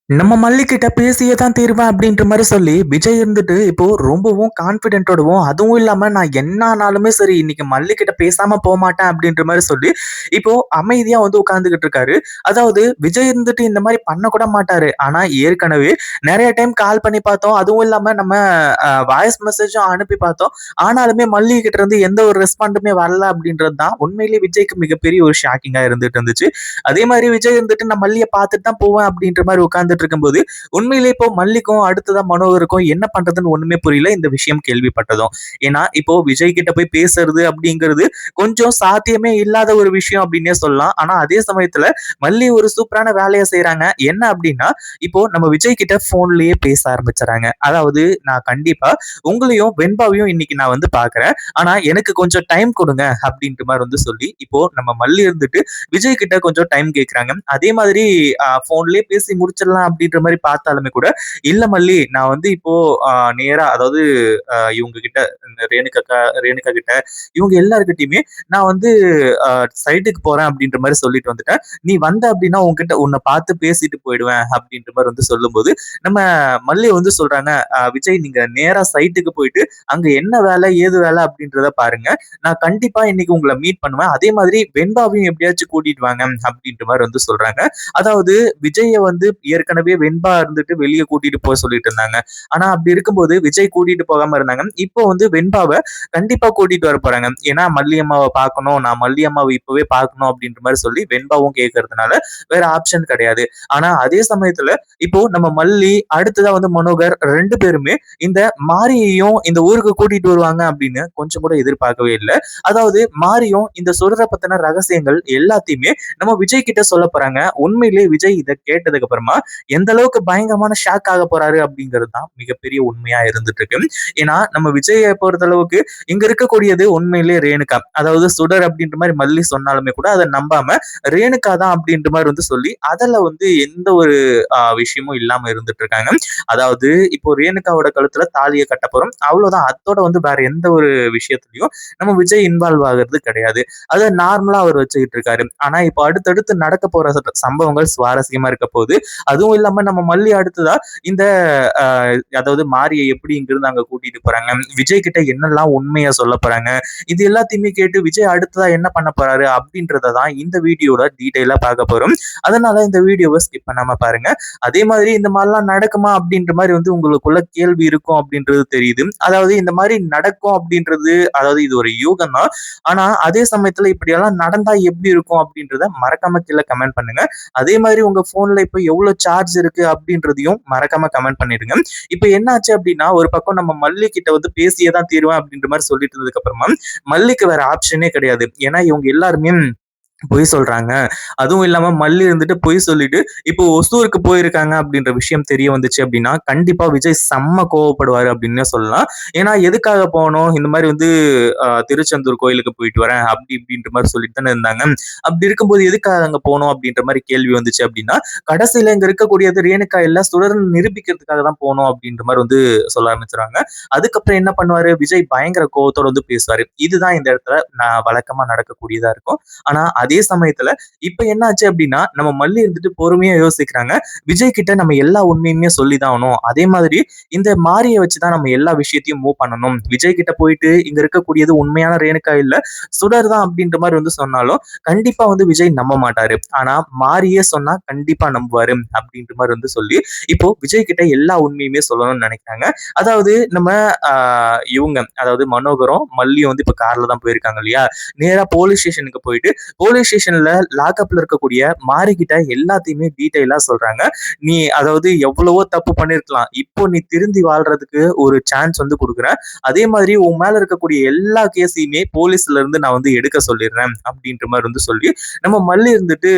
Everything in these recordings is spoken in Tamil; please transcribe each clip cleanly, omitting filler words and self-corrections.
நம்ம மல்லிகிட்ட பேசியே தான் தீருவேன் அப்படின்ற மாரி சொல்லி, விஜய் இருந்துட்டு இப்போ ரொம்பவும் கான்ஃபிடென்ட்டோடவும், அதுவும் இல்லாம நான் என்ன ஆனாலுமே சரி, இன்னைக்கு மல்லிகிட்ட பேசாம போமாட்டேன் அப்படின்ற மாரி சொல்லி, இப்போ அமைதியா வந்து உட்கார்ந்துகிட்டு இருக்காரு. அதாவது விஜய் இருந்துட்டு இந்த மாரி பண்ண கூட மாட்டாரு. ஆனா ஏற்கனவே நெறைய டைம் கால் பண்ணி பார்த்தோம். அதுவும் இல்லாம நம்ம வாய்ஸ் மெசேஜும் அனுப்பி பார்த்தோம். ஆனாலுமே மல்லி கிட்ட இருந்து எந்த ஒரு ரெஸ்பாண்டுமே வரல அப்படின்றது தான் உண்மையிலேயே விஜய்க்கு மிகப்பெரிய ஒரு ஷாக்கிங்கா இருந்துட்டு இருந்துச்சு. அதே மாரி விஜய் இருந்துட்டு நான் மல்லிய பார்த்துட்டு தான் போவேன் அப்படின்ற மாரி உட்கார்ந்துட்டு இருக்கும்போது, உண்மையிலேயே இப்போ மல்லிக்கும் அடுத்ததா மனோகருக்கும் என்ன பண்றதுன்னு ஒண்ணுமே புரியல இந்த விஷயம் கேள்விப்பட்டதும். ஏன்னா, இப்போ விஜய் கிட்ட போய் பேசுறது அப்படிங்கிறது கொஞ்சம் சாத்தியமே இல்லாத ஒரு விஷயம் அப்படின்னே சொல்லலாம். ஆனா அதே சமயத்துல மல்லி ஒரு சூப்பரான வேலைய செய்றாங்க. என்ன அப்படின்னா, இப்போ நம்ம விஜய் கிட்ட ஃபோன்லயே பேச ஆரம்பிச்சுறாங்க. அதாவது நான் கண்டிப்பா உங்களையும், வெண்பாவையும் இன்னைக்கு நான் வந்து பார்க்குறேன். ஆனா எனக்கு கொஞ்சம் டைம் குடுங்க அப்படின்ற மாரி வந்து சொல்லி, இப்போ நம்ம மல்லி இருந்துட்டு விஜய் கிட்ட கொஞ்சம் டைம் கேட்குறாங்க. அதே மாதிரி ஃபோன்லயே பேசி முடிச்சிடலாம் அப்படின்ற மாரி பார்த்தாலுமே கூட, இல்ல மல்லி நான் வந்து இப்போ நேரா அதாவது இவங்க கிட்ட இந்த ரேணுகா கிட்ட இவங்க எல்லார்கிட்டயுமே நான் வந்து அ சைட்டுக்கு போறேன் அப்படின்ற மாரி சொல்லிட்டு வந்துட்டேன். நீ வந்த அப்படின்னா உன்கிட்ட உன்ன பார்த்து பேசிட்டு போயிடுவேன் அப்படின்ற மாரி வந்து சொல்லும்போது, நம்ம மல்லி வந்து சொல்றாங்க, விஜய் நீங்க நேரா சைட்டுக்கு போயிட்டு அங்க என்ன வேலை, ஏது வேலை அப்படின்றத பாருங்க. நான் கண்டிப்பா இன்னைக்கு உங்கள மீட் பண்ணுவேன். அதே மாதிரி வெண்பாவையும் எப்படியாச்சும் கூட்டிட்டு வாங்க அப்படின்ற மாரி வந்து சொல்றாங்க. அதாவது விஜய வந்து ஏற்கனவே வெண்பா இருந்துட்டு வெளிய கூட்டிட்டு போ சொல்லிட்டு இருந்தாங்க. ஆனா அப்படி இருக்கும்போது விஜய் கூட்டிட்டு போகாம இருந்தாங்க. இப்போ வந்து வெண்பாவ கண்டிப்பா கூட்டிட்டு வர போறாங்க. ஏன்னா மல்லி அம்மாவ பார்க்கணும். நான் மல்லி அம்மாவ இப்பவே பார்க்கணும் அப்படின்ற மாரி சொல்லி வெண்பாவும் கேட்கறதுனால வேற ஆப்ஷன் கிடையாது. ஆனா அதே சமயத்துல இப்போ நம்ம மல்லி, அடுத்ததா வந்து மனோகர் 2 பேருமே இந்த மாரியையும் இந்த ஊருக்கு கூட்டிட்டு வருவாங்க அப்படின்னு கொஞ்சம் கூட எதிர்பார்க்கவே இல்ல. அதாவது மாரியும் இந்த சுடர பத்தின ரகசியங்கள் எல்லாத்தையுமே நம்ம விஜய் கிட்ட சொல்ல போறாங்க. உண்மையிலேயே விஜய் இத கேட்டதுக்கு அப்புறமா எந்த அளவுக்கு பயங்கரமான ஷாக் ஆக போறாரு அப்படிங்கிறது தான் மிகப்பெரிய உண்மையா இருந்துட்டு இருக்கு. ஏன்னா நம்ம விஜய பொறுத்தளவுக்கு இங்க இருக்கக்கூடியது உண்மையிலேயே ரேணுகா. அதாவது சுடர் அப்படின்ற மாரி மல்லி சொன்னாலுமே கூட அத நம்பாம ரேணுகா தான் அப்படின்ற மாரி வந்து சொல்லி அதுல வந்து எந்த ஒரு விஷயமும் இல்லாம இருந்துட்டு இருக்காங்க. அதாவது இப்போ ரேணுகாவோட கழுத்துல தாலிய கட்ட போறோம். அவ்வளவுதான். அத்தோட வந்து வேற எந்த ஒரு விஷயத்துலயும் நம்ம விஜய் இன்வால்வ் ஆகுறது கிடையாது. அத நார்மலா அவர் வச்சுக்கிட்டு இருக்காரு. ஆனா இப்போ அடுத்தடுத்து நடக்க போற சம்பவங்கள் சுவாரஸ்யமா இருக்க போகுது. அதுவும் இல்லாம நம்ம மல்லி அடுத்ததா இந்த அ அதாவது மாரிய எப்படி இங்கிருந்து அங்க கூட்டிட்டு போறாங்க. விஜய் கிட்ட என்னெல்லாம் உண்மைய சொல்லப் போறாங்க. இது எல்லாத்தையுமே கேட்டு விஜய் அடுத்ததா என்ன பண்ண போறாரு அப்படின்றத தான் இந்த வீடியோல டீட்டெயிலா பார்க்க போறோம். அதனால இந்த வீடியோவ ஸ்கிப் பண்ணாம பாருங்க. அதே மாதிரி இந்த மாதிரிலாம் நடக்குமா அப்படின்ற மாரி வந்து உங்களுக்குள்ள கேள்வி இருக்கும் அப்படின்றது தெரியுது. அதாவது இந்த மாரி நடக்கும் அப்படின்றது அதாவது இது ஒரு யூகம் தான். ஆனா அதே சமயத்துல இப்படியெல்லாம் நடந்தா எப்படி இருக்கும் அப்படின்றத மறக்காம கீழ கமெண்ட் பண்ணுங்க. அதே மாதிரி உங்க போன்ல இப்ப எவ்வளவு சார்ஜ் இருக்கு அப்படின்றதையும் மறக்காம கமெண்ட் பண்ணிடுங்க. இப்ப என்ன ஆச்சு அப்படின்னா, ஒரு பக்கம் நம்ம மல்லி கிட்ட வந்து பேசியே தான் தீருவேன் அப்படின்ற மாரி சொல்லிட்டு இருந்ததுக்கு அப்புறமா, மல்லிக்கு வேற ஆப்ஷனே கிடையாது. ஏன்னா இவங்க எல்லாருமே பொய் சொல்றாங்க. அதுவும் இல்லாம மல்லி இருந்துட்டு பொய் சொல்லிட்டு, இப்போ ஒசூருக்கு போயிருக்காங்க அப்படின்ற விஷயம் தெரிய வந்துச்சு அப்படின்னா, கண்டிப்பா விஜய் செம்ம கோவப்படுவாரு அப்படின்னே சொல்லலாம். ஏன்னா எதுக்காக போணும்? இந்த மாரி வந்து திருச்செந்தூர் கோயிலுக்கு போயிட்டு வரேன். அப்படி இப்படின்ற மாரி சொல்லிட்டு தானே இருந்தாங்க. அப்படி இருக்கும்போது எதுக்காக அங்க போணும் அப்படின்ற மாரி கேள்வி வந்துச்சு அப்படின்னா, கடைசியில இங்க இருக்கக்கூடியது ரேணுகா இல்ல சுடர்ன்னு நிரூபிக்கிறதுக்காக தான் போனோம் அப்படின்ற மாரி வந்து சொல்ல ஆரம்பிச்சுருவாங்க. அதுக்கப்புறம் என்ன பண்ணுவாரு? விஜய் பயங்கர கோவத்தோட வந்து பேசுவாரு. இதுதான் இந்த இடத்துல நான் வழக்கமா நடக்கக்கூடியதா இருக்கும். ஆனா அதே சமயத்துல இப்ப என்ன ஆச்சு அப்படின்னா, நம்ம மல்லி இருந்துட்டு பொறுமையா யோசிக்கிறாங்க. விஜய் கிட்ட நம்ம எல்லா உண்மையுமே சொல்லி தான் ஆகணும். அதே மாதிரி இந்த மாரிய வச்சு தான் நம்ம எல்லா விஷயத்தையும் மூவ் பண்ணணும். விஜய் கிட்ட போயிட்டு இங்க இருக்கக்கூடியது உண்மையான ரேணுகா இல்ல, சுடர் தான் அப்படின்ற மாரி வந்து சொன்னாலும், கண்டிப்பா வந்து விஜய் நம்ப மாட்டாரு. ஆனா மாரியே சொன்னா கண்டிப்பா நம்புவாரு அப்படின்ற மாரி வந்து சொல்லி, இப்போ விஜய் கிட்ட எல்லா உண்மையுமே சொல்லணும்னு நினைக்கிறாங்க. அதாவது நம்ம ஆ இவங்க அதாவது மனோகரும், மல்லியும் வந்து இப்ப கார்ல தான் போயிருக்காங்க இல்லையா? நேரா போலீஸ் ஸ்டேஷனுக்கு போயிட்டு, போலீஸ் ஸ்டேஷன்ல லாக்அப்ல இருக்கக்கூடிய மாரிகிட்ட எல்லாத்தையுமே டீட்டெயிலா சொல்றாங்க. நீ அதாவது எவ்வளவோ தப்பு பண்ணியிருக்கலாம். இப்போ நீ திருந்தி வாழ்றதுக்கு ஒரு சான்ஸ் வந்து குடுக்குறேன். அதே மாதிரி உன் மேல இருக்கக்கூடிய எல்லா கேஸையுமே போலீஸ்ல இருந்து நான் வந்து எடுக்க சொல்லிடுறேன். அப்படின்ற மாரி வந்து சொல்லி, நம்ம மல்லி இருந்துட்டு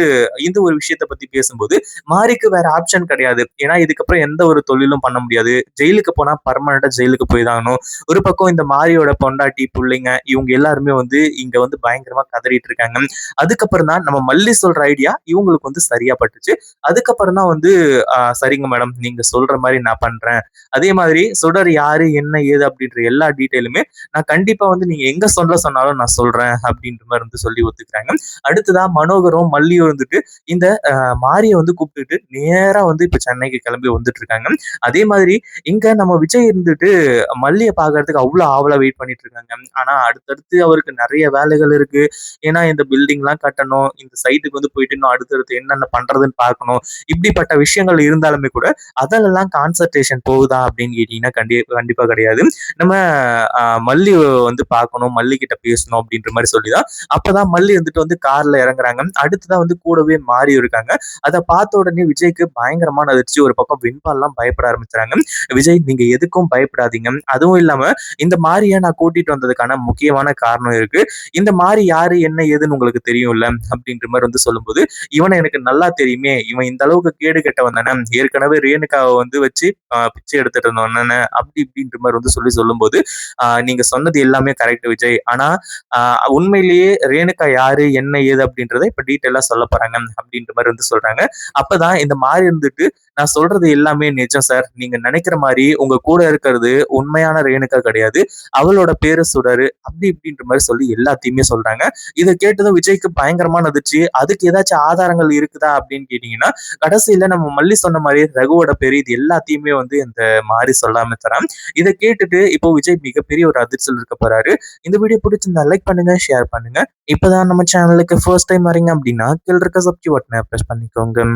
இந்த ஒரு விஷயத்த பத்தி பேசும்போது, மாரிக்கு வேற ஆப்ஷன் கிடையாது. ஏன்னா இதுக்கப்புறம் எந்த ஒரு தொழிலும் பண்ண முடியாது. ஜெயிலுக்கு போனா பெர்மனன்ட்டா ஜெயிலுக்கு போய் தான் ஆகணும். ஒரு பக்கம் இந்த மாரியோட பொண்டாட்டி, புள்ளைங்க இவங்க எல்லாருமே வந்து இங்க வந்து பயங்கரமா கதறிட்டு இருக்காங்க. அதுக்கப்புறம் தான் நம்ம மல்லி சொல்ற ஐடியா இவங்களுக்கு வந்து சரியா பட்டுச்சு. அதுக்கப்புறம் தான் வந்து சரிங்க மேடம், நீங்க சொல்ற மாரி நான் பண்றேன். அதே மாதிரி சுடர் யாரு, என்ன, ஏது அப்படின்ற எல்லா டீட்டெயிலுமே நான் கண்டிப்பா வந்து நீங்க எங்க சொல்ல சொன்னாலும் நான் சொல்றேன் அப்படின்ற மாரி வந்து சொல்லி ஒத்துக்கிறாங்க. அடுத்ததா மனோகரும், மல்லியும் வந்துட்டு இந்த மாரிய வந்து கூப்பிட்டுட்டு நேரா வந்து இப்ப சென்னைக்கு கிளம்பி வந்துட்டு இருக்காங்க. அதே மாதிரி இங்க நம்ம விஜய் இருந்துட்டு மல்லிய பார்க்கறதுக்கு அவ்ளோ ஆவலா வெயிட் பண்ணிட்டு இருக்காங்க. ஆனா அடுத்தடுத்து அவருக்கு நெறைய வேலைகள் இருக்கு. ஏன்னா இந்த பில்டிங்லாம் கட்டணும். இந்த சைட்டுக்கு வந்து போயிட்டு இன்னும் அடுத்தடுத்து என்னென்ன பண்றதுன்னு பார்க்கணும். இப்படிப்பட்ட விஷயங்கள் இருந்தாலுமே கூட அதிலெல்லாம் கான்சன்ட்ரேஷன் போகுதா அப்படின்னு கேட்டீங்கன்னா கண்டிப்பா கிடையாது. நம்ம மல்லி வந்து பார்க்கணும், மல்லி கிட்ட பேசணும் அப்படின்ற மாரி சொல்லி தான் அப்பதான் மல்லி வந்துட்டு வந்து கார்ல இறங்குறாங்க. அடுத்ததான் வந்து கூடவே மாறி இருக்காங்க. அத பார்த்த உடனே விஜய்க்கு பயங்கரமான அதிர்ச்சி. ஒரு பக்கம் வின்பால்லாம் பயப்பட ஆரம்பிச்சுறாங்க. விஜய் நீங்க எதுக்கும் பயப்படாதீங்க. அதுவும் இல்லாம இந்த மாரிய நான் கூட்டிட்டு வந்ததுக்கான முக்கியமான காரணம் இருக்கு. இந்த மாரி யாரு, என்ன, ஏதுன்னு உங்களுக்கு தெரியும்ல அப்படின்ற மாரி வந்து சொல்லும்போது, இவன எனக்கு நல்லா தெரியுமே. இவன் இந்த அளவுக்கு கேடு கெட்டவன் தானே. ஏற்கனவே ரேணுகாவ வந்து வச்சு பிச்சை எடுத்துட்டு இருந்தவன் தானே. அப்படி இப்படின்ற மாரி வந்து சொல்லும்போது, நீங்க சொன்னது எல்லாமே கரெக்ட் விஜய். ஆனா உண்மையிலேயே ரேணுகா யாரு, என்ன, ஏது அப்படின்றத இப்ப டீட்டெயிலா சொல்லப் போறாங்க அப்படின்ற மாரி வந்து சொல்றாங்க. அப்பதான் இந்த மாரி இருந்துட்டு நான் சொல்றது எல்லாமே நிஜம் சார். நீங்க நினைக்கிற மாரி உங்க கூட இருக்கிறது உண்மையான ரேணுகா கிடையாது. அவளோட பேரு சுடரு. அப்படி இப்படின்ற மாரி சொல்லி எல்லாத்தையுமே சொல்றாங்க. இத கேட்டதும் விஜய்க்கு பயங்கரமான அதிர்ச்சி. அதுக்கு ஏதாச்சும் ஆதாரங்கள் இருக்குதா அப்படின்னு கேட்டீங்கன்னா, கடைசியில நம்ம மல்லி சொன்ன மாரி ரகுவோட பேரு இது எல்லாத்தையுமே வந்து இந்த மாரி சொல்லாம தரான். இத கேட்டுட்டு இப்போ விஜய் மிகப்பெரிய ஒரு அதிர்ச்சியில இருக்க போறாரு. இந்த வீடியோ பிடிச்சிருந்தா லைக் பண்ணுங்க, ஷேர் பண்ணுங்க. இப்பதான் நம்ம சேனலுக்கு ஃபர்ஸ்ட் டைம் வரீங்க அப்படின்னா கீழ இருக்க சப்ஸ்கிரைப் பட்டனை பிரஸ் பண்ணிக்கோங்க.